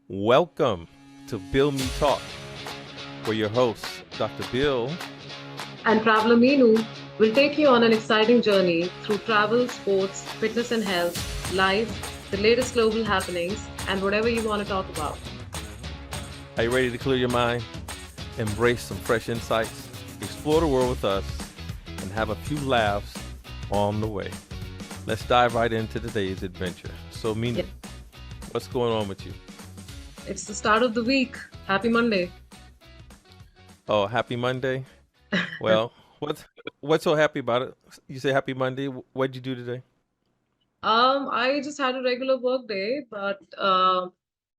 Welcome to BillMee Talk, where your host, Dr. Bill. And Traveler Meenu will take you on an exciting journey through travel, sports, fitness and health, life, the latest global happenings, and whatever you want to talk about. Are you ready to clear your mind, embrace some fresh insights, explore the world with us, and have a few laughs on the way? Let's dive right into today's adventure. So, Meenu, Yep. what's going on with you? It's the start of the week. Happy Monday. Oh, happy Monday. Well, what's so happy about it? You say happy Monday. What'd you do today? I just had a regular work day, but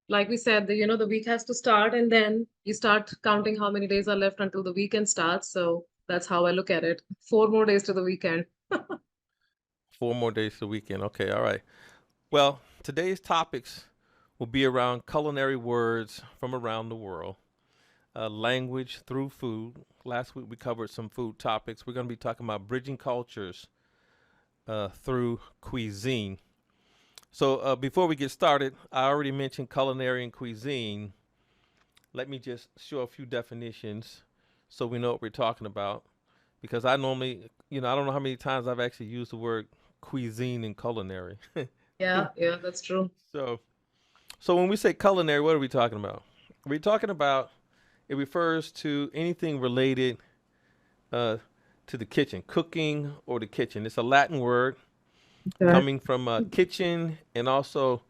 like we said, the week has to start, and then you start counting how many days are left until the weekend starts. So that's how I look at it. 4 more days to the weekend. 4 more days to the weekend. Okay, all right. Well, today's topics will be around culinary words from around the world, language through food. Last week we covered some food topics. We're going to be talking about bridging cultures through cuisine. So before we get started, I already mentioned culinary and cuisine. Let me just show a few definitions so we know what we're talking about. Because I normally, I don't know how many times I've actually used the word cuisine and culinary. Yeah, yeah, that's true. so, so when we say culinary, what are we talking about? We're talking about it refers to anything related uh, to the kitchen, cooking or the kitchen. It's a Latin word Okay. coming from kitchen and also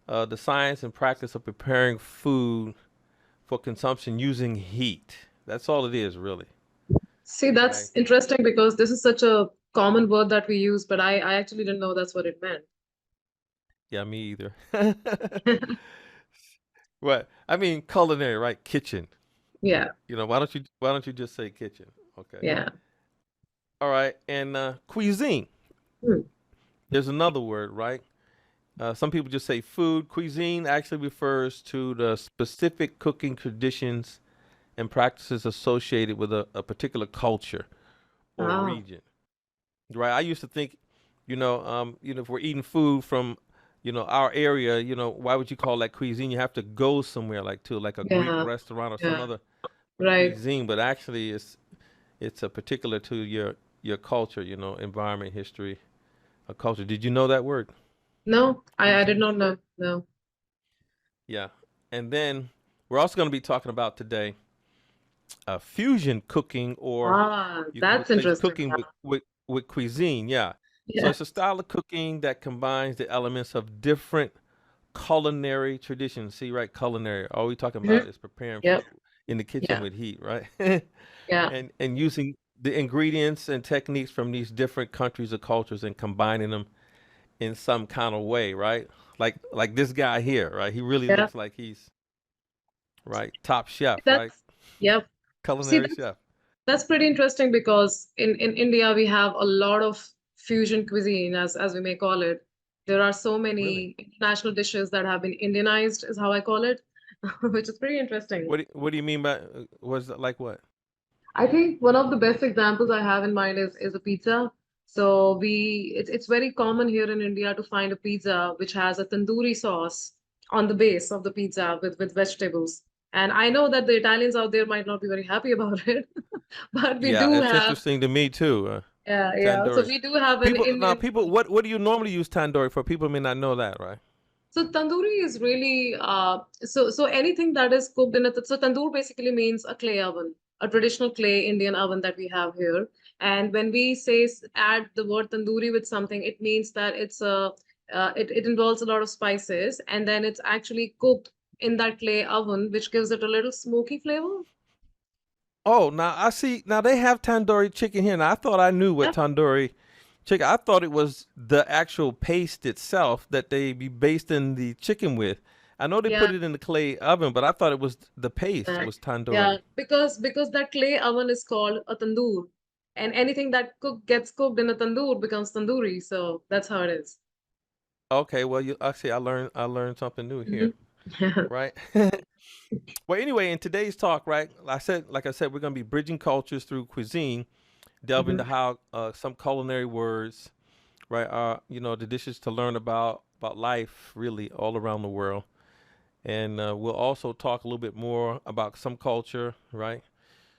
the science and practice of preparing food for consumption using heat. That's all it is, really. See, Right? that's interesting because this is such a common word that we use, but I actually didn't know that's what it meant. Yeah, me either. Right. I mean, culinary, right? Kitchen. Yeah, Why don't you just say kitchen? Okay. yeah. All right. And cuisine. Hmm. There's another word, right? Some people just say food. Cuisine actually refers to the specific cooking traditions and practices associated with a particular culture or Ah, region. Right? I used to think, if we're eating food from, our area, why would you call that cuisine? You have to go somewhere like a Greek yeah, restaurant or some yeah. other Right. cuisine, but actually it's a particular to your culture, environment, history, a culture. Did you know that word? No, I did Cuisine? not know. No. Yeah. And then we're also going to be talking about today fusion cooking, or Ah, you can that's replace interesting. cooking with cuisine. Yeah. So Yeah. it's a style of cooking that combines the elements of different culinary traditions. See, right? Culinary. All we talking Hmm. about is preparing food Yep. in the kitchen Yeah. with heat, right? Yeah. and using the ingredients and techniques from these different countries or cultures and combining them in some kind of way, right? Like this guy here, right? He really Yeah. looks like he's right top chef, right? That's yep. See, Culinary chef. that's pretty interesting because in India we have a lot of fusion cuisine, as we may call it. There are so Really? many international dishes that have been Indianized, is how I call it, which is pretty interesting. What do you mean by was it like what? I think one of the best examples I have in mind is a pizza. So it's very common here in India to find a pizza which has a tandoori sauce on the base of the pizza with vegetables. And I know that the Italians out there might not be very happy about it, but we Yeah, do it's have, interesting to me too. yeah, yeah. So Tandoori. we do have an People now, Indian. people, what do you normally use tandoori for? People may not know that, right? So tandoori is really so anything that is cooked in a so tandoor basically means a clay oven, a traditional clay Indian oven that we have here. And when we say add the word tandoori with something, it means that it involves a lot of spices, and then it's actually cooked in that clay oven, which gives it a little smoky flavor. Oh, now I see. Now they have tandoori chicken here. Now I thought I knew what Yeah, tandoori chicken. I thought it was the actual paste itself that they be basting the chicken with. I know they yeah. put it in the clay oven, but I thought it was the paste Right. was Yeah, tandoori. because that clay oven is called a tandoor, and anything that gets cooked in a tandoor becomes tandoori. So that's how it is. Okay, well, you actually I learned something new Mhm. here, right? Well, anyway, in today's talk, right, like I said, we're gonna be bridging cultures through cuisine, delve into Mhm. how some culinary words, right, are the dishes to learn about life, really, all around the world, and we'll also talk a little bit more about some culture, right?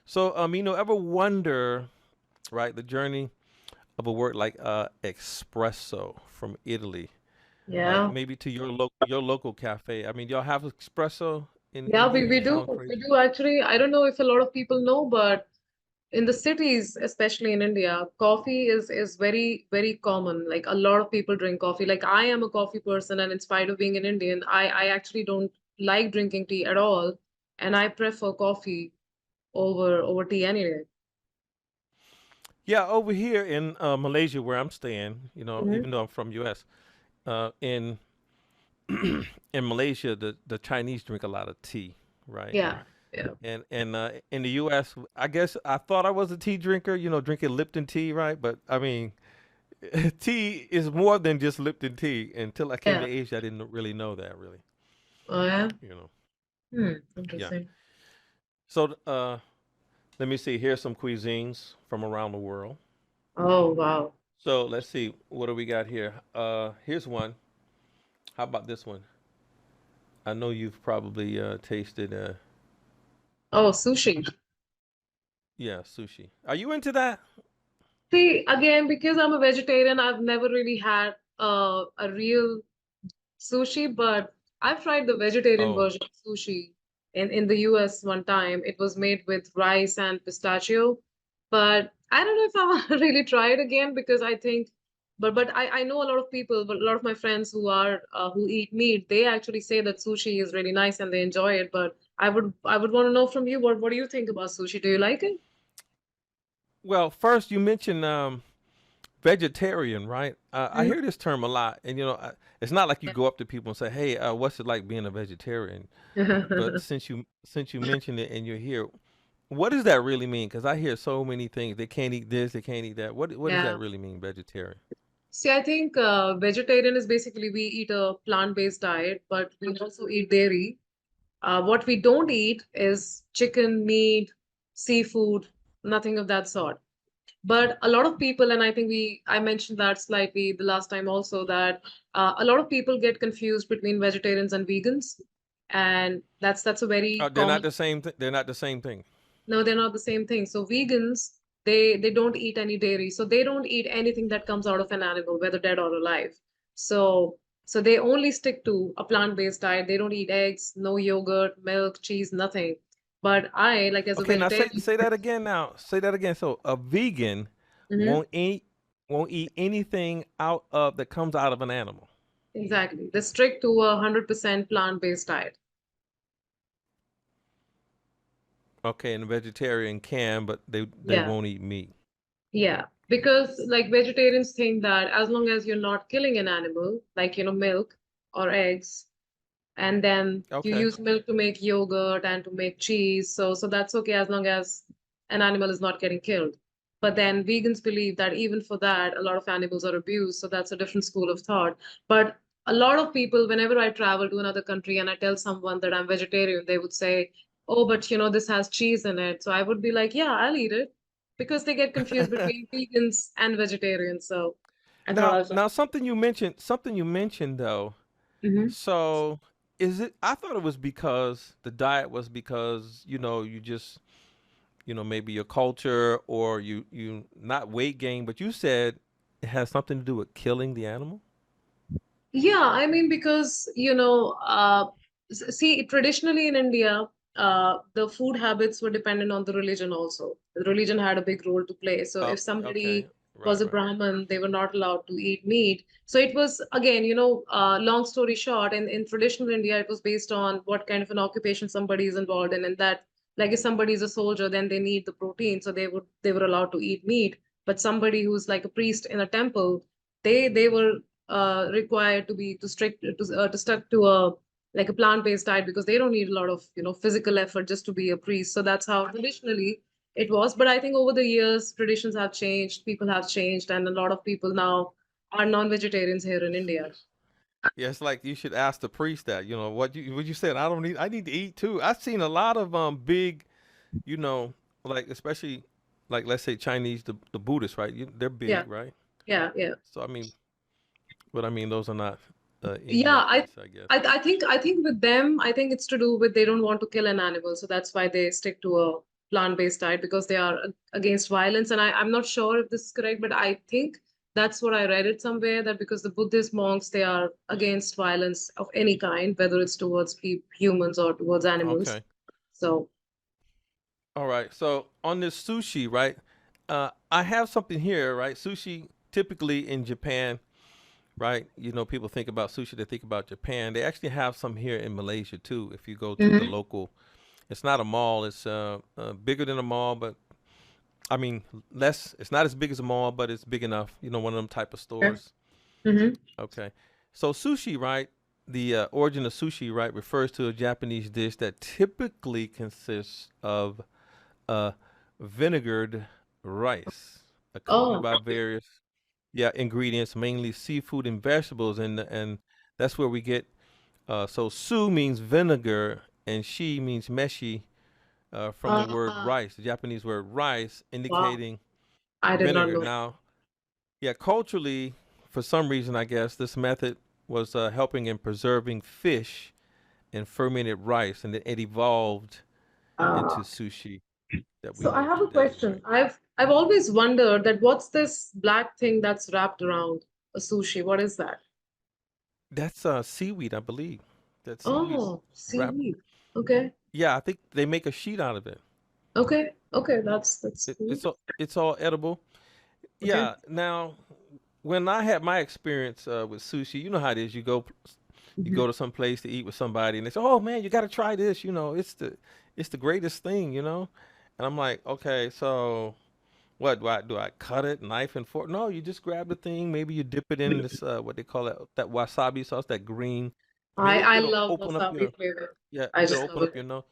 So, ever wonder, right, the journey of a word like espresso from Italy, like Yeah. maybe to your local cafe. I mean, y'all have espresso in Yeah, India? we It do. sounds We crazy. do actually. I don't know if a lot of people know, but in the cities, especially in India, coffee is very, very common. Like a lot of people drink coffee. Like I am a coffee person, and in spite of being an Indian, I actually don't like drinking tea at all, and I prefer coffee over tea any day. Yeah, over here in Malaysia, where I'm staying, Hmm. even though I'm from U.S., in in Malaysia, the Chinese drink a lot of tea, right? Yeah, yeah, And in the U.S., I guess I thought I was a tea drinker, drinking Lipton tea, right? But I mean, tea is more than just Lipton tea. Until I came to yeah. Asia, I didn't really know that, really. Oh yeah. You know, yeah. Interesting. So let me see. Here's some cuisines from around the world. Oh wow. So let's see. What do we got here? Here's one. How about this one? I know you've probably tasted. Oh, sushi. Yeah, sushi. Are you into that? See, again, because I'm a vegetarian, I've never really had a real sushi, but I've tried the vegetarian Oh, version of sushi in the US one time. It was made with rice and pistachio, but I don't know if I want to really try it again because I think, but I know a lot of people, but a lot of my friends who eat meat, they actually say that sushi is really nice and they enjoy it. But I would want to know from you, what do you think about sushi? Do you like it? well, first you mentioned vegetarian, right? I Mhm. hear this term a lot, and it's not like you go up to people and say, "Hey, what's it like being a vegetarian?" But since you mentioned it and you're here, what does that really mean? Because I hear so many things. They can't eat this. They can't eat that. What does that Yeah. really mean, vegetarian? See, I think vegetarian is basically we eat a plant-based diet, but we also eat dairy. What we don't eat is chicken, meat, seafood, nothing of that sort. But a lot of people, and I think I mentioned that slightly the last time also, that a lot of people get confused between vegetarians and vegans, and that's a very They're not common. the same. They're not the same thing. No, they're not the same thing. So vegans, they don't eat any dairy. So they don't eat anything that comes out of an animal, whether dead or alive. So they only stick to a plant-based diet. They don't eat eggs, no yogurt, milk, cheese, nothing. But I, like as a Okay, now say vegetarian, say that again. Now say that again. So a vegan mhm, won't eat won't eat anything out of that comes out of an animal. exactly, they stick to 100% plant-based diet. Okay, and a vegetarian can, but they Yeah. won't eat meat. Yeah, because like vegetarians think that as long as you're not killing an animal, like milk or eggs, and then you Okay. use milk to make yogurt and to make cheese, so that's okay as long as an animal is not getting killed. But then vegans believe that even for that, a lot of animals are abused, so that's a different school of thought. But a lot of people, whenever I travel to another country and I tell someone that I'm vegetarian, they would say, oh, but this has cheese in it. So I would be like, yeah, I'll eat it, because they get confused between vegans and vegetarians. So I thought now I'll just. now something you mentioned though. Mhm. So is it? I thought it was because the diet was because you just maybe your culture or you not weight gain, but you said it has something to do with killing the animal. Yeah, I mean, because, see, traditionally in India, the food habits were dependent on the religion also. The religion had a big role to play. So if Okay. somebody was Right. a Right. Brahmin, they were not allowed to eat meat. So it was, again, long story short, in traditional India, it was based on what kind of an occupation somebody is involved in, and that, like, if somebody is a soldier, then they need the protein, so they were allowed to eat meat. But somebody who's like a priest in a temple, they were required to be to stuck to a like a plant-based diet, because they don't need a lot of physical effort just to be a priest. So that's how traditionally it was. But I think over the years traditions have changed, people have changed, and a lot of people now are non-vegetarians here in India. Yeah, it's like you should ask the priest that. What you said. I need to eat too. I've seen a lot of big, you know, like especially like let's say Chinese, the Buddhists, right? They're Yeah, big, right? yeah, yeah. So I mean, but I mean those are not Yeah, India I, place, I guess. I think with them, I think it's to do with they don't want to kill an animal, so that's why they stick to a plant-based diet because they are against violence. And I'm not sure if this is correct, but I think that's what I read it somewhere that because the Buddhist monks they are against violence of any kind, whether it's towards humans or towards animals. Okay. So, All right. So on this sushi, right? I have something here, right? Sushi typically in Japan, right? You know, people think about sushi, they think about Japan. They actually have some here in Malaysia too. If you go to the hmm local, it's not a mall. It's bigger than a mall, but I mean less. It's not as big as a mall, but it's big enough. You know, one of them type of okay. stores. hmm Okay. So sushi, right? The origin of sushi, right, refers to a Japanese dish that typically consists of uh, vinegared rice, accompanied Oh, by various ingredients, mainly seafood and vegetables, and that's where we get. So su means vinegar, and shi means meshi, from the word uh, rice, the Japanese word rice, wow, indicating I did not vinegar. know. Now, yeah, culturally, for some reason, I guess this method was helping in preserving fish and fermented rice, and it evolved into Uh, sushi that we So I know have a today, right? question. I've always wondered that what's this black thing that's wrapped around a sushi? What is that? That's seaweed, I believe. That seaweed Oh, wrap. seaweed. Okay. Yeah, I think they make a sheet out of it. Okay. Okay. That's it cool. it's all edible. Okay. Yeah. Now, when I had my experience with sushi, you know how it is. You hmm go to some place to eat with somebody, and they say, "Oh man, you got to try this. You know, it's the greatest thing. You know." And I'm like, "Okay, so what do I cut it, knife and fork? No, you just grab the thing. Maybe you dip it in this what they call it, that wasabi sauce, that green. I mean, I it'll love open up wasabi your flavor. yeah, I it'll just love open up it. your nose,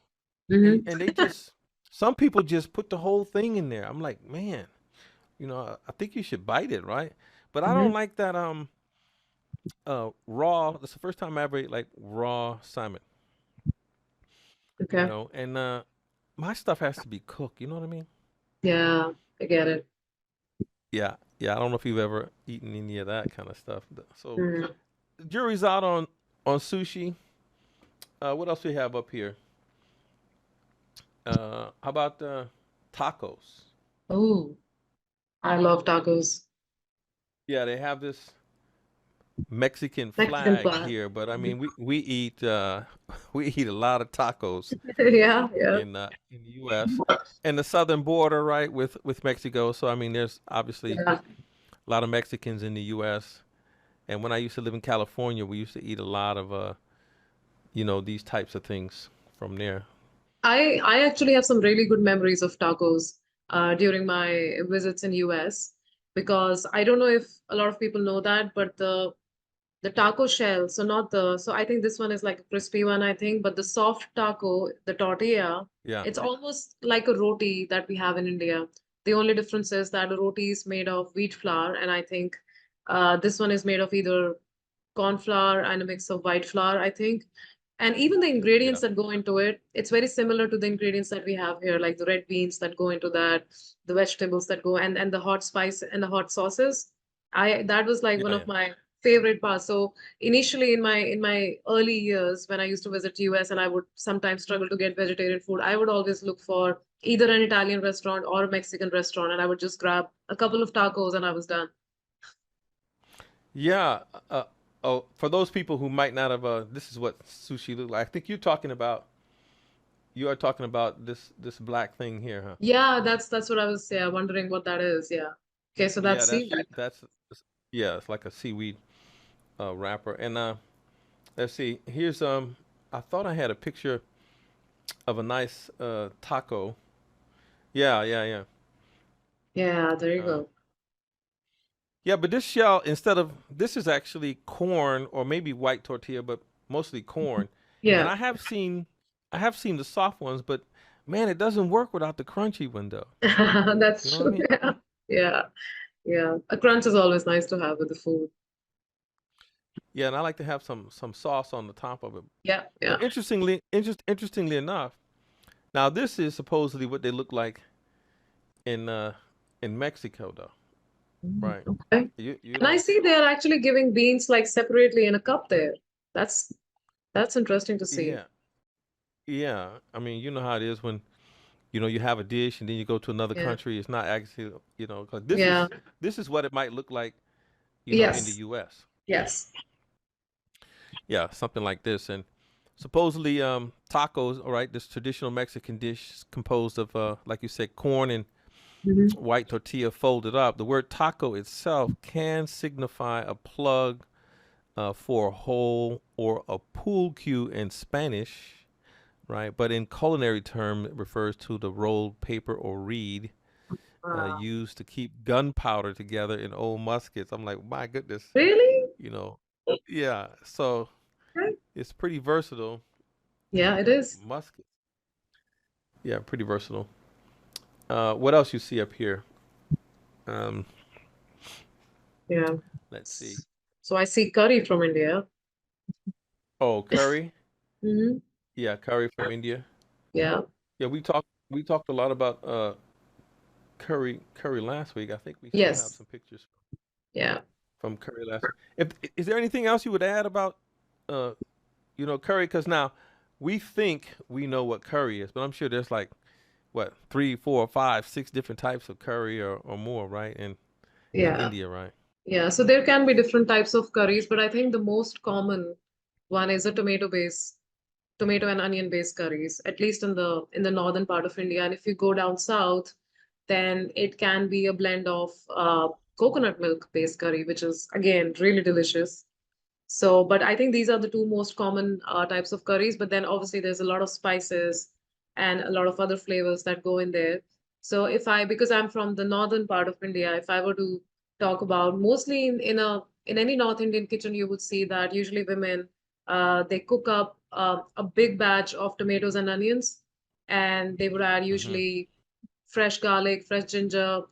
hmm and they just some people just put the whole thing in there. I'm like, man, you know, I think you should bite it, right? But I hmm don't like that raw. That's the first time I ever ate like raw salmon, you Okay. know, and my stuff has to be cooked. You know what I mean? Yeah, I get it. Yeah, yeah. I don't know if you've ever eaten any of that kind of stuff. So Mm. jury's out on sushi. What else we have up here? How about tacos? Oh, I love tacos. Yeah, they have this Mexican Mexican flag flag. here, but I mean we eat we eat a lot of tacos Yeah, yeah. in the U.S. and the southern border, right, with Mexico. So I mean, there's obviously Yeah. a lot of Mexicans in the U.S. And when I used to live in California, we used to eat a lot of these types of things from there. I actually have some really good memories of tacos during my visits in US because I don't know if a lot of people know that, but the taco shell, so not the so I think this one is like a crispy one, I think, but the soft taco, the tortilla, Yeah, it's almost like a roti that we have in India. The only difference is that the roti is made of wheat flour, and I think this one is made of either corn flour and a mix of white flour, I think. And even the yeah, ingredients that go into it, it's very similar to the ingredients that we have here, like the red beans that go into that, the vegetables that go, and the hot spice and the hot sauces. I that was like yeah, one yeah. of my favorite parts. So initially in my early years when I used to visit US and I would sometimes struggle to get vegetarian food, I would always look for either an Italian restaurant or a Mexican restaurant, and I would just grab a couple of tacos and I was done. Yeah. Oh, for those people who might not have, this is what sushi look like. I think you are talking about this black thing here, huh? Yeah, that's what I was wondering what that is. Yeah. Okay, so Yeah, that's seaweed. yeah, it's like a seaweed wrapper. And let's see, here's I thought I had a picture of a nice taco. Yeah, yeah, yeah. Yeah, there you Uh, go. yeah, but this shell instead of this is actually corn or maybe white tortilla, but mostly corn. And Yeah. I have seen the soft ones, but man, it doesn't work without the crunchy one though. You That's know what I true. mean? Yeah. Yeah. Yeah. A crunch is always nice to have with the food. Yeah, and I like to have some sauce on the top of it. Yeah. Yeah. But interestingly enough, now this is supposedly what they look like in uh in Mexico though. right. Okay. You And I don't. see they are actually giving beans like separately in a cup there. That's that's interesting to see. Yeah, yeah. I mean, you know how it is when you have a dish and then you go to another Yeah. country. It's not actually 'cause Yeah. this is what it might look like in the Yes. U.S. Yes. Yeah, something like this. And supposedly, tacos. All right, this traditional Mexican dish is composed of, like you said, corn and Hmm. white tortilla folded up. The word taco itself can signify a plug for a hole or a pool cue in Spanish, right? But in culinary term, it refers to the rolled paper or reed Wow. used to keep gunpowder together in old muskets. I'm like, my goodness, Really? you know, yeah. So Okay. it's pretty versatile. Yeah, it is. Musket, yeah, pretty versatile. What else you see up here? Um, Yeah. let's see. So I see curry from India. Oh, curry. Hmm. Yeah, curry from India. Yeah. Yeah, we talked a lot about curry last week. I think we still have Yes. some pictures Yeah. from curry last week. Is there anything else you would add about uh curry? Because now we think we know what curry is, but I'm sure there's like what, three, four, five, six different types of curry or more, right? In Yeah. India, right? Yeah. So there can be different types of curries, but I think the most common one is a tomato and onion based curries, at least in the northern part of India. And if you go down south, then it can be a blend of coconut milk based curry, which is again really delicious. So, but I think these are the two most common types of curries. But then obviously there's a lot of spices and a lot of other flavors that go in there. So because I'm from the northern part of India, if I were to talk about mostly in any North Indian kitchen, you would see that usually women they cook up a big batch of tomatoes and onions, and they would add Mm-hmm. usually fresh garlic, fresh ginger,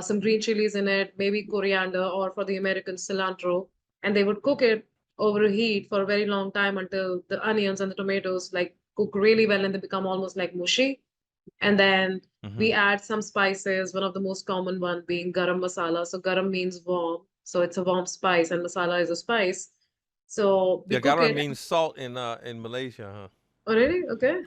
some green chilies in it, maybe coriander, or for the Americans, cilantro. And they would cook it over a heat for a very long time until the onions and the tomatoes like cook really well and they become almost like mushy. And then Mm-hmm. we add some spices, one of the most common one being garam masala. So garam means warm. So it's a warm spice and masala is a spice. So we Yeah, cook garam it. means salt in Malaysia, huh? Oh, really? Okay.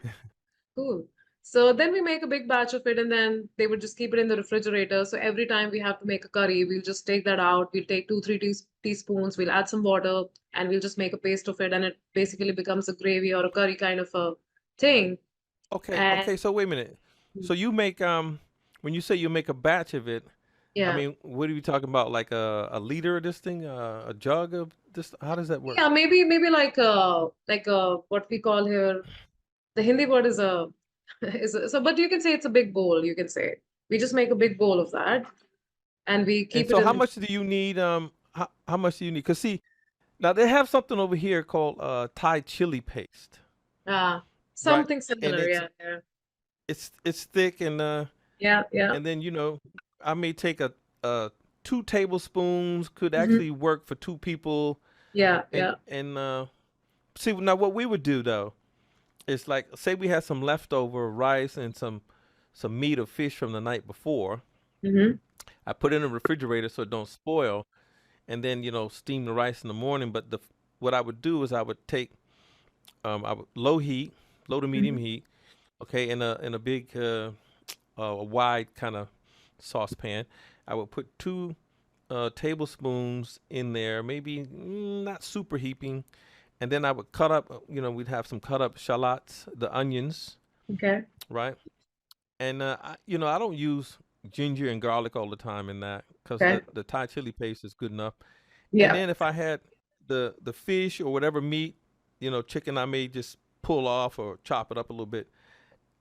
Cool. So then we make a big batch of it and then they would just keep it in the refrigerator. So every time we have to make a curry, we'll just take that out. We'll take 2, 3 teaspoons, we'll add some water and we'll just make a paste of it. And it basically becomes a gravy or a curry kind of a thing. Okay, And okay. So wait a minute. So you make when you say you make a batch of it, I yeah, mean, what are you talking about? Like a liter of this thing, a jug of this? How does that work? yeah, maybe like what we call here, the Hindi word is a so but you can say it's a big bowl, you can say. We just make a big bowl of that and we And keep it so, how in. much do you need? How much do you need? Cause see, now they have something over here called Thai chili paste, Uh, right? something And similar, it's yeah, yeah. it's thick, Yeah, yeah. and then I may take a 2 tablespoons could Hmm. actually work for two people, Yeah, and yeah. see now what we would do though is like say we had some leftover rice and some meat or fish from the night before. Hmm. I put it in the refrigerator so it don't spoil, and then steam the rice in the morning. But what I would do is I would take I would low to medium Hmm. heat, okay, in a big a wide kind of saucepan. I would put 2 tablespoons in there, maybe not super heaping, and then I would cut up. We'd have some cut up shallots, the onions, Okay. right? And I don't use ginger and garlic all the time in that because Okay. the Thai chili paste is good enough. And Yeah. then if I had the fish or whatever meat, chicken, I may just pull off or chop it up a little bit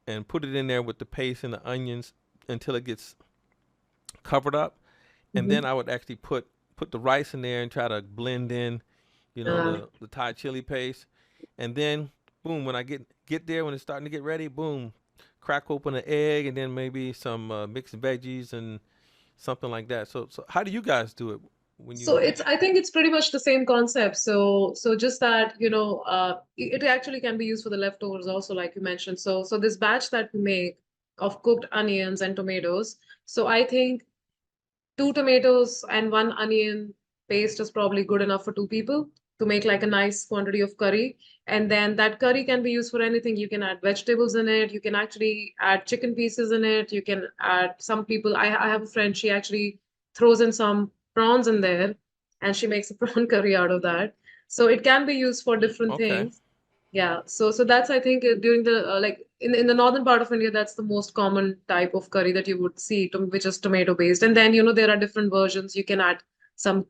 and put it in there with the paste and the onions until it gets covered up. And Hmm. then I would actually put the rice in there and try to blend in, Uh, the Thai chili paste. And then boom, when I get there when it's starting to get ready, boom, crack open an egg and then maybe some mixed veggies and something like that. So how do you guys do it when so you I think it's pretty much the same concept. So just that, it actually can be used for the leftovers also, like you mentioned. So this batch that we make of cooked onions and tomatoes. So I think two tomatoes and one onion paste is probably good enough for two people to make like a nice quantity of curry. And then that curry can be used for anything. You can add vegetables in it. You can actually add chicken pieces in it. You can add some people. I have a friend, she actually throws in some prawns in there and she makes a prawn curry out of that. So it can be used for different Okay. things. Yeah, so that's I think during the like in the northern part of India, that's the most common type of curry that you would see, which is tomato based. And then there are different versions. You can add some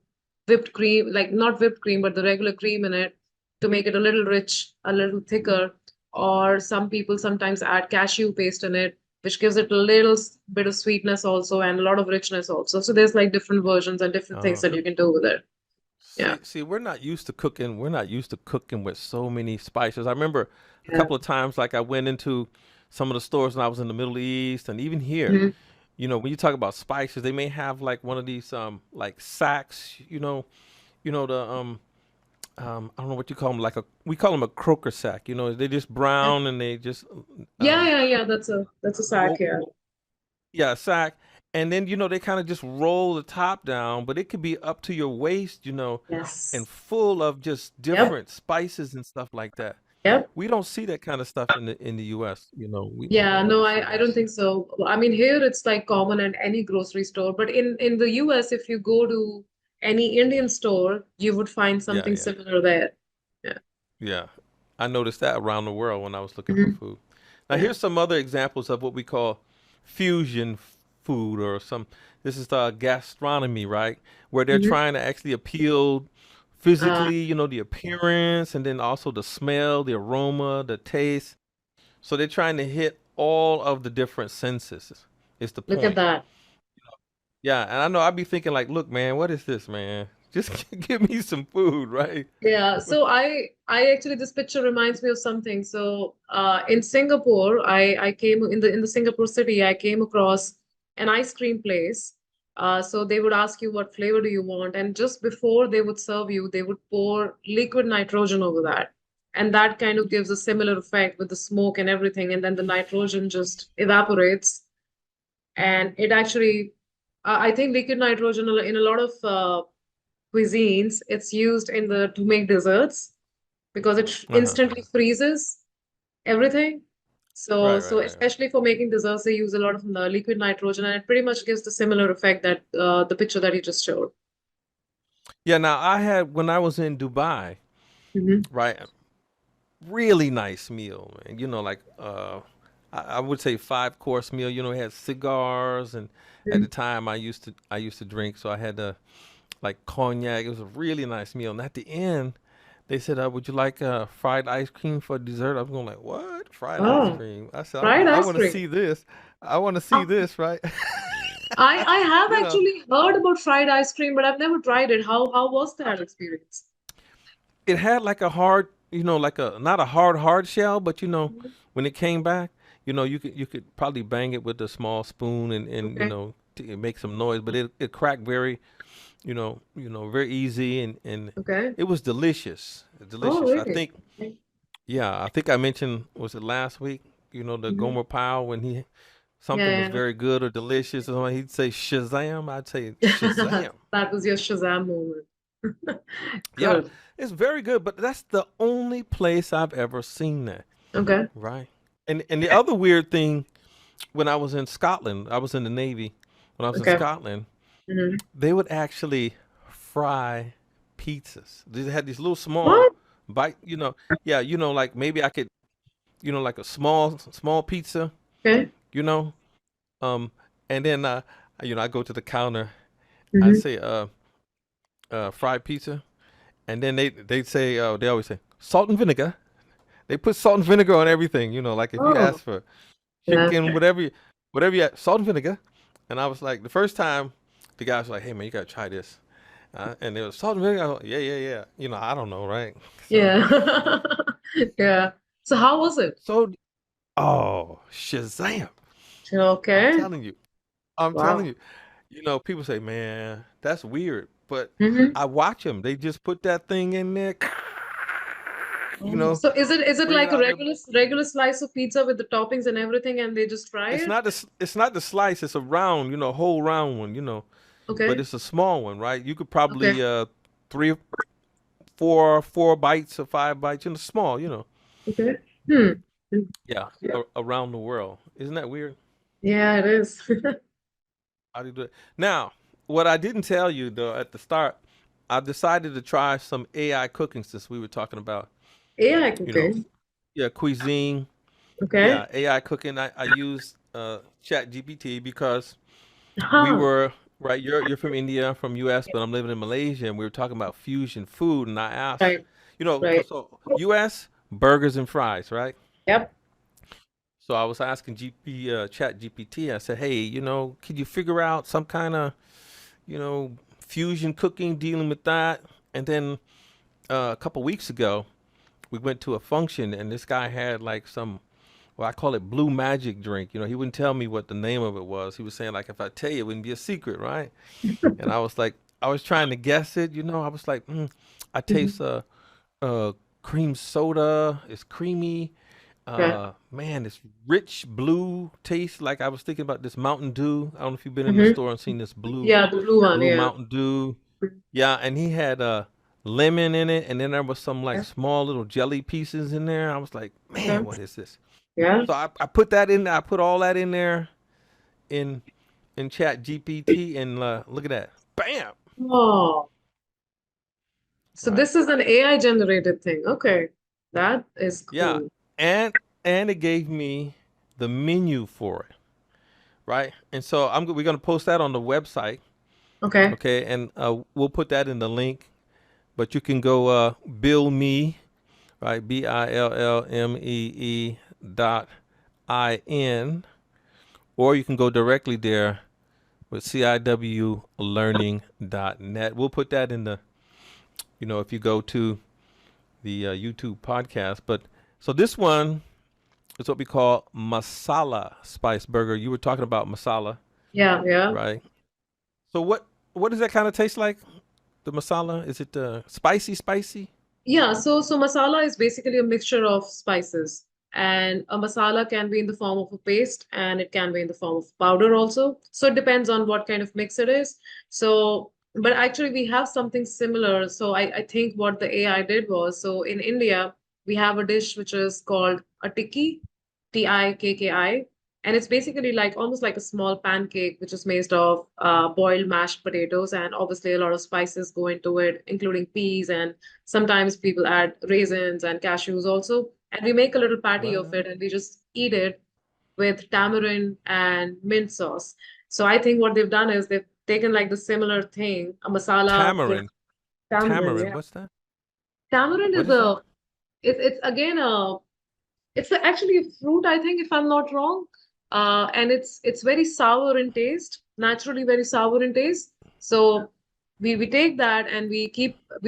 whipped cream, like not whipped cream, but the regular cream in it to make it a little rich, a little thicker. Or some people sometimes add cashew paste in it, which gives it a little bit of sweetness also and a lot of richness also. So there's like different versions and different things Uh, that you can do with it. Yeah. see, we're not used to cooking. We're not used to cooking with so many spices. I remember a Yeah. couple of times, like I went into some of the stores when I was in the Middle East, and even here, Mhm. when you talk about spices, they may have like one of these like sacks, I don't know what you call them, like we call them a croaker sack. They just brown and they just Yeah, um yeah, yeah. That's a sack, ro- yeah. yeah, a sack, and then they kind of just roll the top down, but it could be up to your waist, and Yes. full of just Yep. different spices and stuff like that. Yep. We don't see that kind of stuff in the U.S. We Yeah, never no, see I that. don't think so. I mean, here it's like common at any grocery store, but in the US, if you go to any Indian store, you would find Yeah, something yeah, similar there. Yeah. yeah. I noticed that around the world when I was looking for Mhm. food. Now, Yeah. here's some other examples of what we call fusion food, or some. This is gastronomy, right? Where they're Hmm. trying to actually appeal Uh, physically, the appearance, and then also the smell, the aroma, the taste. So they're trying to hit all of the different senses. Is the Look at point? that. Yeah, and I know I'd be thinking like, look, man, what is this, man? Just give me some food, right? Yeah, so I actually this picture reminds me of something. So in Singapore, I came in the Singapore city, I came across an ice cream place. So they would ask you what flavor do you want, and just before they would serve you, they would pour liquid nitrogen over that. And that kind of gives a similar effect with the smoke and everything, and then the nitrogen just evaporates. And it actually, I think liquid nitrogen in a lot of cuisines, it's used in the to make desserts because it Uh-huh. instantly freezes everything. So, Right, so right, right, right. especially for making desserts, they use a lot of liquid nitrogen, and it pretty much gives the similar effect that the picture that you just showed. Yeah, now I had when I was in Dubai, Hmm. right? Really nice meal, man. Like I would say 5 course meal. It had cigars, and at the time I used to drink, so I had like cognac. It was a really nice meal. And at the end, they said, "Would you like fried ice cream for dessert?" I was going like, "What? Fried ice Oh, cream?" I said, fried "I ice want to cream. see this. I want to see Uh, this, right?" I have you know, actually heard about fried ice cream, but I've never tried it. How was that experience? it had like a hard, like a not a hard shell, but Mhm. when it came back, you could probably bang it with a small spoon, and Okay. make some noise, but it cracked very, very easy, and Okay. it was delicious, Oh, delicious. I really? think, Okay. yeah, I think I mentioned, was it last week? The Hmm. Gomer Pyle, when something was Yeah, very good or delicious, and he'd say Shazam, I'd say yeah. Shazam. That was your Shazam moment. Yeah, Good. it's very good, but that's the only place I've ever seen that. Okay. Right. And the other weird thing, when I was in Scotland, I was in the Navy. When I was in Okay. Scotland, Hmm. they would actually fry pizzas. They had these little small What? bite, yeah, like maybe I could, like a small pizza, Okay. you know, um, and then I go to the counter, I Hmm. say fried pizza, and then they say they always say salt and vinegar. They put salt and vinegar on everything, like if you Oh, ask for yeah. chicken, whatever you had, salt and vinegar. And I was like, the first time, the guy was like, "Hey man, you gotta try this." And it was salt and vinegar. I was like, yeah, yeah, yeah. I don't know, right? So, Yeah. Yeah. So how was it? so, oh, Shazam! I'm Okay. telling you, I'm telling Wow. you. People say, "Man, that's weird," but Hmm. I watch them. They just put that thing in there, Oh. So is it bring it like a out there. regular slice of pizza with the toppings and everything, and they just fry It's it? not the slice. It's a round, whole round one. but Okay. it's a small one, right? You could Okay. probably three, four bites or 5 bites, small, Okay. Hmm. Yeah, around the world. Isn't that weird? Yeah, it is. How do you do it? Now, what I didn't tell you though at the start, I decided to try some AI cooking since we were talking about, AI you know, cooking. yeah, cuisine. Okay. Yeah, AI cooking. I used Chat GPT because we Huh. were right. You're from India, I'm from U.S., but I'm living in Malaysia, and we were talking about fusion food, and I asked, Right. cause Right. so U.S. burgers and fries, right? Yep. So I was asking Chat GPT. I said, hey, can you figure out some kind of fusion cooking dealing with that? And then a couple weeks ago, we went to a function, and this guy had like some, well, I call it blue magic drink. He wouldn't tell me what the name of it was. He was saying like, if I tell you, it wouldn't be a secret, right? And I was like, I was trying to guess it. I was like, I taste Mhm. cream soda. It's creamy. Yeah. Man, it's rich blue taste. Like I was thinking about this Mountain Dew. I don't know if you've been in the Hmm. store and seen this blue Yeah, the blue one. blue Yeah. Mountain Dew. Yeah, and he had lemon in it, and then there was some like Yeah. small little jelly pieces in there. I was like, man, Okay. what is this? Yeah. So I put that in. I put all that in there in Chat GPT, and look at that, bam, Oh, so right? this is an AI generated thing. Okay. That is Yeah, cool. and it gave me the menu for it, right? And so we're gonna post that on the website, Okay. okay? And we'll put that in the link. But you can go BillMee, right? BillMee.in, or you can go directly there with ciwlearning.net. We'll put that in the, if you go to the YouTube podcast. But so this one is what we call masala spice burger. You were talking about masala, Yeah. Yeah. right? So what does that kind of taste like? The masala, is it spicy, spicy? Yeah, so masala is basically a mixture of spices. And a masala can be in the form of a paste and it can be in the form of powder also. So it depends on what kind of mix it is. So, but actually we have something similar. So I think what the AI did was, so in India, we have a dish which is called a tikki, Tikki, and it's basically like almost like a small pancake, which is made of boiled mashed potatoes, and obviously a lot of spices go into it, including peas, and sometimes people add raisins and cashews also. And we make a little patty of What? it and we just eat it with tamarind and mint sauce. So I think what they've done is they've taken like the similar thing, a masala with Tamarind. tamarind. Tamarind. Yeah. What's that? Tamarind What is is that? it's again actually a fruit, I think, if I'm not wrong. And it's very sour in taste, naturally very sour in taste. So we take that and we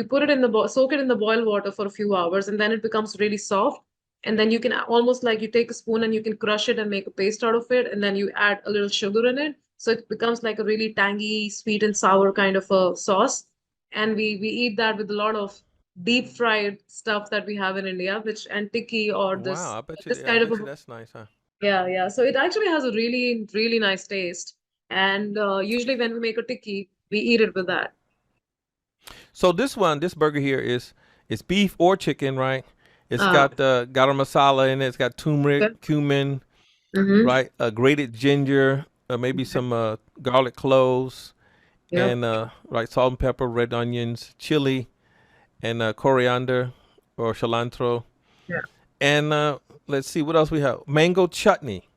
put it in the soak it in the boil water for a few hours, and then it becomes really soft. And then you can almost like you take a spoon and you can crush it and make a paste out of it, and then you add a little sugar in it. So it becomes like a really tangy, sweet and sour kind of a sauce. And we eat that with a lot of deep fried stuff that we have in India, which and tikki or Wow, this I kind of bet you a that's nice, huh? yeah, yeah. So it actually has a really really nice taste. And usually when we make a tikki, we eat it with that. So this burger here is beef or chicken, right? It's Uh, got garam masala in it. It's got okay. turmeric, cumin, Mm-hmm. right? Grated ginger, maybe Okay. some garlic cloves, Yep. and right, salt and pepper, red onions, chili, and coriander or cilantro, Yeah. and let's see what else we have. Mango chutney.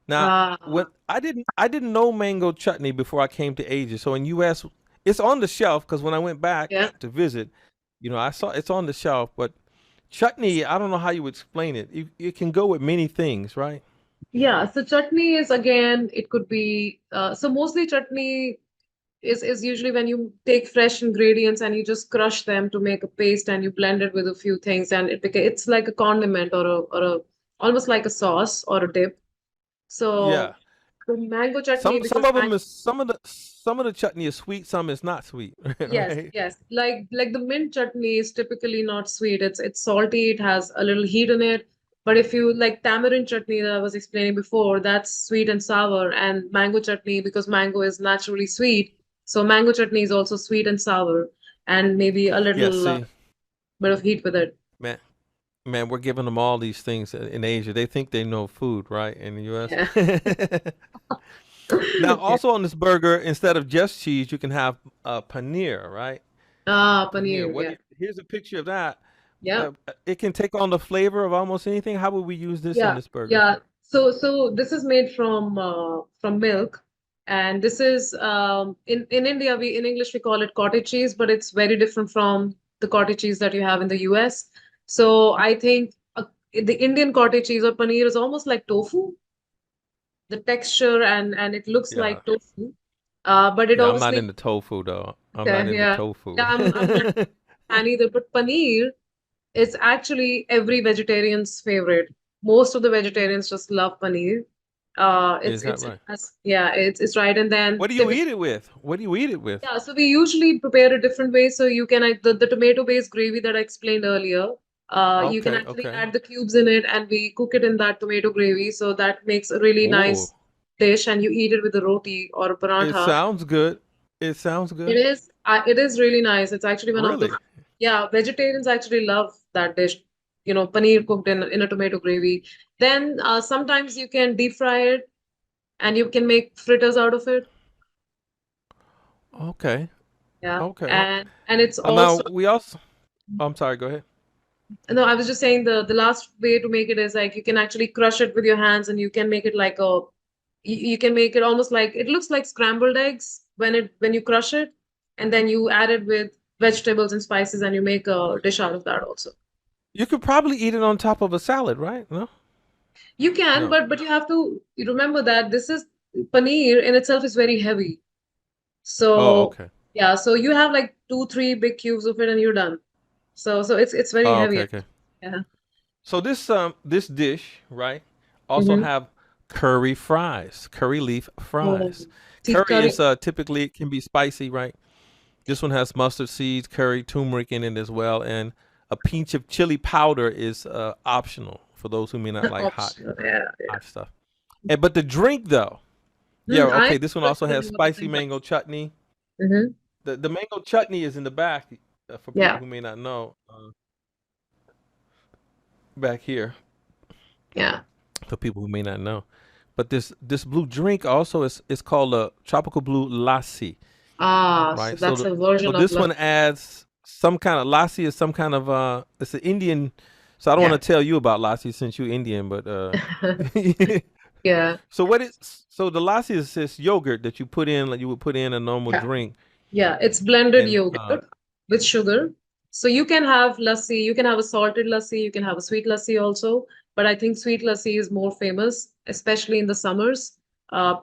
Now, Uh, when I didn't know mango chutney before I came to Asia. So in U.S., it's on the shelf because when I went back yeah. to visit, I saw it's on the shelf. But chutney, I don't know how you would explain it. It can go with many things, right? Yeah. So chutney is again, it could be so mostly chutney is usually when you take fresh ingredients and you just crush them to make a paste and you blend it with a few things and it's like a condiment or a almost like a sauce or a dip. Yeah. So the mango chutney, Some because of them is some of the chutney is sweet, some is not sweet, yes, right? yes, like the mint chutney is typically not sweet. It's salty. It has a little heat in it. But if you like tamarind chutney that I was explaining before, that's sweet and sour. And mango chutney, because mango is naturally sweet, So mango chutney is also sweet and sour, and maybe a Yeah, little see, bit of heat with it. man, man, we're giving them all these things in Asia. They think they know food, right? In the U.S. Yeah. Now, Yeah. also on this burger, instead of just cheese, you can have paneer, right? Ah, Paneer. paneer. Yeah. Here's a picture of that. Yeah. It can take on the flavor of almost anything. How would we use this in Yeah. this burger? Yeah. So this is made from milk, and this is in India we in English we call it cottage cheese, but it's very different from the cottage cheese that you have in the US. So I think the Indian cottage cheese or paneer is almost like tofu, the texture and it looks Yeah, like tofu. But it yeah. I'm not obviously into tofu though. I'm not okay, into yeah. tofu. Yeah, I'm not a fan either. But paneer is actually every vegetarian's favorite. Most of the vegetarians just love paneer. Is that right? Yeah, it's right. And then What do you typically, eat it with? What do you eat it with? yeah, so we usually prepare a different way. So you can the tomato-based gravy that I explained earlier. You can Okay, actually okay. add the cubes in it, and we cook it in that tomato gravy. So that makes a really Oh, nice dish, and you eat it with a roti or a it paratha. sounds good. It sounds good. It is really nice. It's actually one of the, Really? yeah, vegetarians actually love that dish. Paneer cooked in a tomato gravy. Then sometimes you can deep fry it and you can make fritters out of it. Okay. Yeah. Okay. And it's Now also, we also. I'm sorry. Go ahead. no, I was just saying the last way to make it is like you can actually crush it with your hands and you can make it like you can make it almost like it looks like scrambled eggs when you crush it, and then you add it with vegetables and spices and you make a dish out of that also. You could probably eat it on top of a salad, right? No. You can, No. but you have to remember that this is paneer in itself is very heavy. Oh, So okay. yeah, so you have like two, three big cubes of it and you're done. So it's very Oh, heavy. okay. Okay. Yeah. So this dish, right, also Mm-hmm. have curry fries, curry leaf Oh, fries. see, Curry curry. is typically it can be spicy, right? This one has mustard seeds, curry, turmeric in it as well, and a pinch of chili powder is optional for those who may not like Optional. Yeah, hot stuff. And but the drink though, yeah, yeah. I okay. This one enjoy also has learning what the spicy drink mango likes. chutney. Mm-hmm. The mango chutney is in the back for people Yeah, who may not know. Back here yeah. for people who may not know. But this blue drink also is called a tropical blue lassi, Ah, so right? So that's a version of this one lassi. adds some kind of lassi is some kind of it's an Indian. So I don't Yeah. want to tell you about lassi since you're Indian, but Yeah, so the lassi is this yogurt that you put in like you would put in a normal yeah. drink, Yeah, it's blended and yogurt with sugar. So you can have lassi, you can have a salted lassi, you can have a sweet lassi also. But I think sweet lassi is more famous, especially in the summers.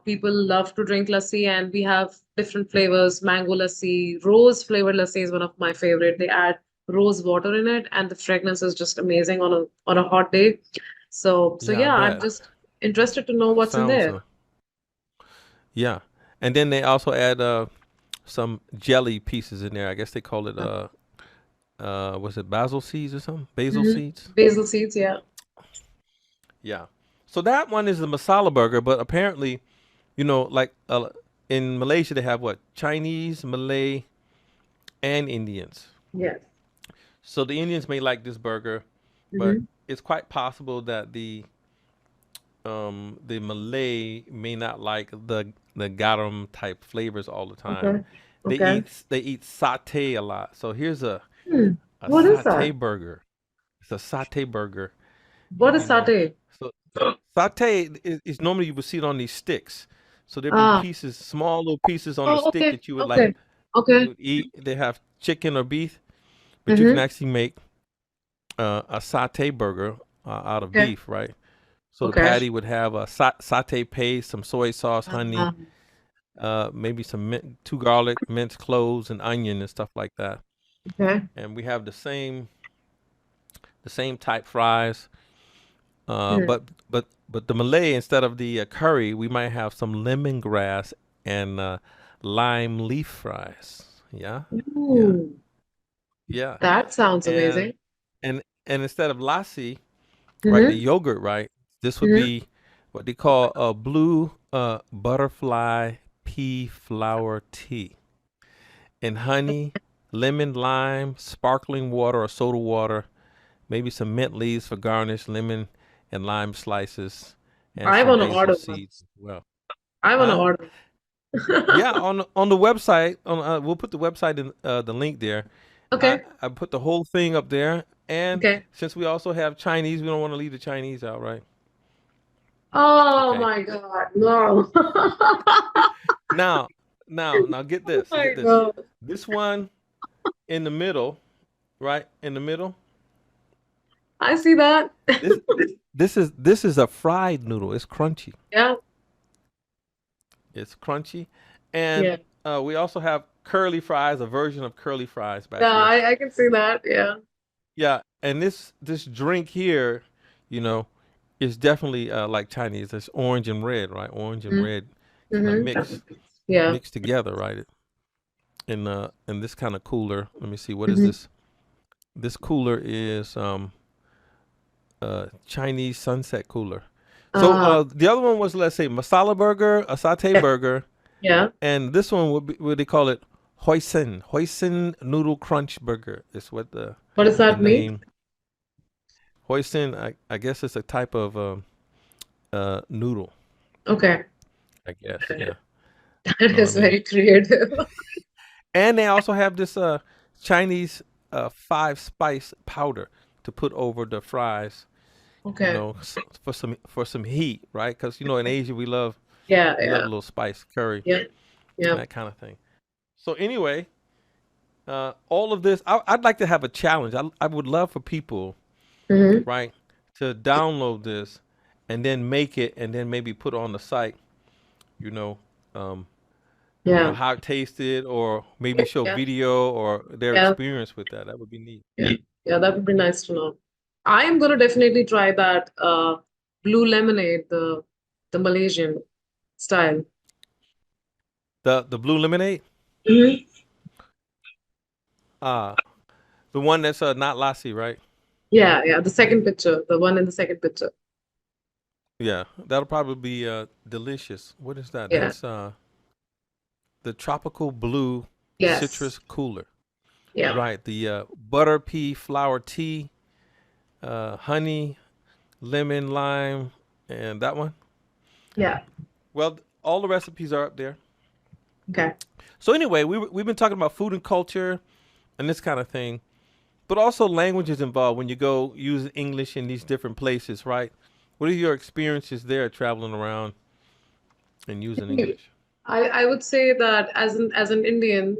People love to drink lassi, and we have different flavors. Mango lassi, rose flavored lassi is one of my favorite. They add rose water in it, and the fragrance is just amazing on a hot day. So yeah, I yeah, I'm bet just interested to know what's in sounds there. yeah. And then they also add some jelly pieces in there. I guess they call it was it basil seeds or something? Basil seeds? Basil seeds, yeah. Yeah. So that one is the masala burger, but apparently, like in Malaysia they have what? Chinese, Malay, and Indians. Yeah. So the Indians may like this burger, but Hmm. it's quite possible that the Malay may not like the garam type flavors all the time. Okay. Okay. They eat satay a lot. So here's Hmm. a What is that? satay burger. It's a satay burger, What is you know. satay? So satay is normally you would see it on these sticks. So there'd be Ah. pieces, small little pieces on the Oh, stick okay. that you would like Okay. Okay. you would eat. They have chicken or beef, but you can Mm-hmm. actually make a satay burger out of Okay. beef, right? So the Okay. patty would have a satay paste, some soy sauce, honey, Um, maybe some two garlic, minced cloves, and onion and stuff like that. okay. And we have the same type fries. Hmm. But the Malay instead of the curry, we might have some lemongrass and lime leaf fries. Yeah, yeah, Ooh, yeah. that sounds And amazing. and instead of lassi, right, the Mm-hmm. yogurt, right, this would Mm-hmm. be what they call a blue butterfly pea flower tea. and honey, lemon, lime, sparkling water or soda water, maybe some mint leaves for garnish, lemon and lime slices, and I some want to basil order seeds this. as well. I want to Huh? order. Yeah, on the website, we'll put the website in the link there. I Okay. I put the whole thing up there, and Okay. since we also have Chinese, we don't want to leave the Chinese out, right? Oh Okay. my God, no. Now, now, get Oh this, my get this. God. This one in the middle, right in the middle. I see that. This this is a fried noodle. It's crunchy. Yeah. It's crunchy, and Yeah. we also have curly fries, a version of curly fries back Yeah, here. I can see that. Yeah. Yeah, and this drink here, you know, is definitely like Chinese. It's orange and red, right? Orange and red kind of Mm-hmm. Yeah. mixed together, right? In this kind of cooler. Let me see. What is Hmm. this? This cooler is Chinese sunset cooler. So Uh, the other one was, let's say, masala burger, a satay yeah. burger, Yeah. and this one would be what they call it, hoisin noodle crunch burger. Is what What does the that mean? name. Hoisin, I guess it's a type of noodle. Okay. I guess, yeah. That Know what I is mean? very creative. And they also have this Chinese five spice powder to put over the fries. Okay. For some heat, right? Because in Asia Yeah, we love yeah. a little spice, curry, Yeah. and Yeah. that kind of thing. So anyway, all of this, I'd like to have a challenge. I would love for people, Hmm. right, to download this and then make it and then maybe put on the site, you know, um, Yeah. how it tasted, or maybe show Yeah. video or their Yeah. experience with that. That would be neat. Yeah. Yeah, that would be nice to know. I am gonna definitely try that blue lemonade, the Malaysian style. The blue lemonade, Hmm. uh, the one that's not lassi, right? Yeah, yeah. The second picture, the one in the second picture. Yeah, that'll probably be delicious. What is that? Yeah. That's the tropical blue Yes. citrus cooler. Yeah. Right. The butter pea flower tea, honey, lemon, lime, and that one. Yeah. Well, all the recipes are up there. Okay. So anyway, we've been talking about food and culture and this kind of thing, but also languages involved when you go use English in these different places, right? What are your experiences there traveling around and using English? I would say that as an Indian,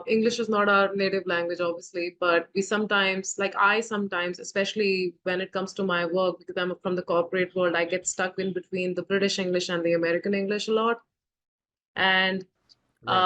English is not our native language, obviously, but we sometimes, like I sometimes, especially when it comes to my work, because I'm from the corporate world, I get stuck in between the British English and the American English a lot. And Right.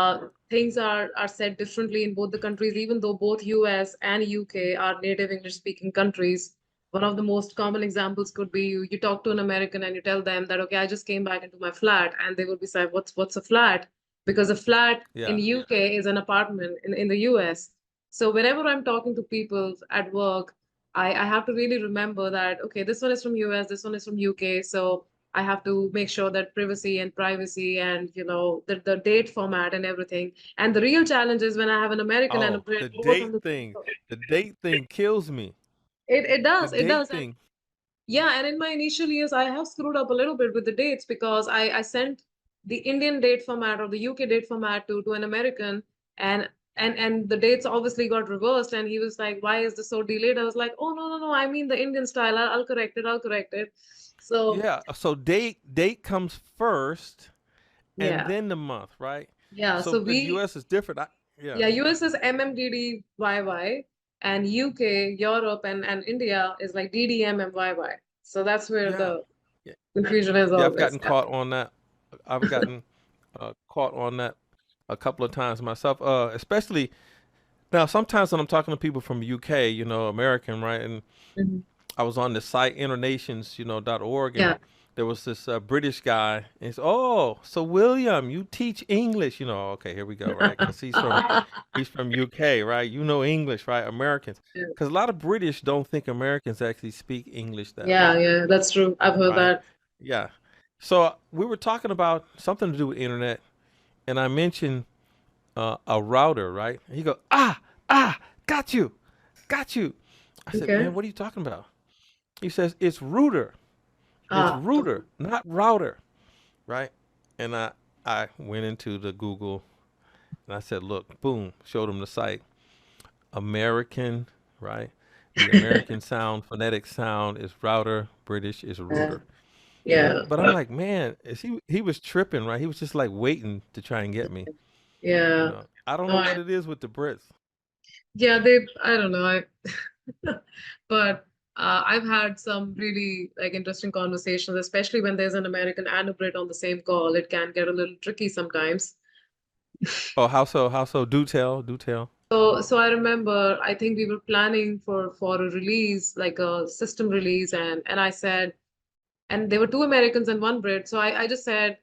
things are said differently in both the countries, even though both US and UK are native English speaking countries. One of the most common examples could be you talk to an American and you tell them that, okay, I just came back into my flat, and they will be saying, what's a flat? Because a flat in Yeah. UK is an apartment in the US. So whenever I'm talking to people at work, I have to really remember that, okay, this one is from US, this one is from UK. So I have to make sure that privacy and the date format and everything. And the real challenge is when I have an American and a Oh, Brit the both on date the thing. The date thing kills me. it The does, it date does. And thing. yeah, and in my initial years, I have screwed up a little bit with the dates because I sent the Indian date format or the UK date format to an American, and and the dates obviously got reversed, and he was like, "Why is this so delayed?" I was like, "Oh, no, no, no, I mean the Indian style. I'll correct it. I'll correct it." So Yeah. So date comes first, and yeah, then the month, right? yeah. So So the we U.S. is different. Yeah. Yeah, US is MMDDYY, and UK, Europe, and India is like DDMMYY. So that's where Yeah. the Yeah. confusion is Yeah. I've always. gotten caught on that. I've gotten caught on that a couple of times myself. Especially now, sometimes when I'm talking to people from UK, American, right, and Mhm. I was on the site internations, .org, and Yeah. there was this British guy, and he's, oh, so William, you teach English, okay, here we go, right? Because he's from UK, right? You know English, right? Americans, because a lot of British don't think Americans actually speak English that Yeah, well, yeah, that's true. I've heard right? that. Yeah. So we were talking about something to do with internet, and I mentioned a router, right? And he go, ah, got you, got you. I said, Okay. man, what are you talking about? He says, it's router. It's Ah, router, not router, right? And I went into the Google and I said, look, boom, showed him the site. American, right? The American sound, phonetic sound is router, British is yeah. router. Yeah. But I'm like, man, is he was tripping, right? He was just like waiting to try and get me. Yeah. I don't No, know what it is with the Brits. yeah, they, I don't know. But I've had some really like interesting conversations, especially when there's an American and a Brit on the same call. It can get a little tricky sometimes. Oh, how so? How so? Do tell, do tell. So I remember, I think we were planning for a release, like a system release, and I said, and there were two Americans and one Brit. So I just said,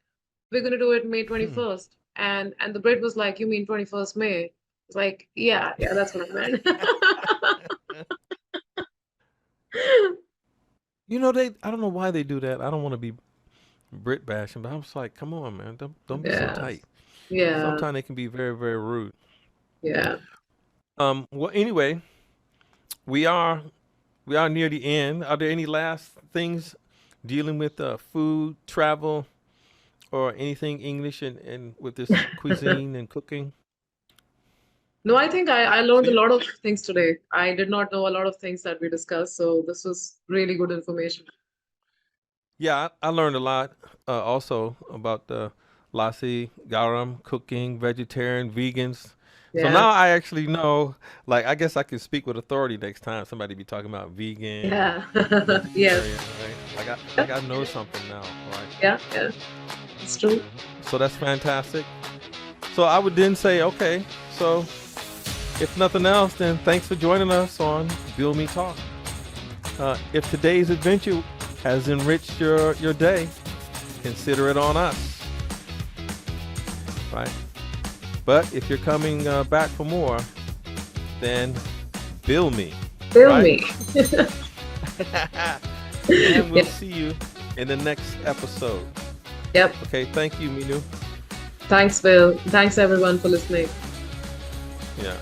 we're gonna do it May Hmm. 21st. And the Brit was like, you mean 21st May? It's like, yeah, yeah, that's what I meant. I don't know why they do that. I don't want to be Brit bashing, but I was like, come on, man, don't be so Yeah, tight. yeah, Sometimes they can be very, very rude. yeah. Well, anyway, we are we are near the end. Are there any last things dealing with food, travel, or anything English and with this cuisine and cooking? No, I think I learned a Phil? lot of things today. I did not know a lot of things that we discussed, so this was really good information. Yeah, I learned a lot also about the lassi, garam, cooking, vegetarian, vegans. So Yeah, now I actually know, like, I guess I can speak with authority next time somebody be talking about vegan or yeah, yes, vegetarian, right? yeah, Like I know something now, right? yeah, yeah. It's true. So that's fantastic. So I would then say, okay, so if nothing else, then thanks for joining us on BillMee Talk. If today's adventure has enriched your day, consider it on us, right? But if you're coming back for more, then bill me, Tell right? me. And we'll Yeah, see you in the next episode. yep. Okay, thank you, Minu. Thanks, Bill. Thanks, everyone, for listening. Yeah.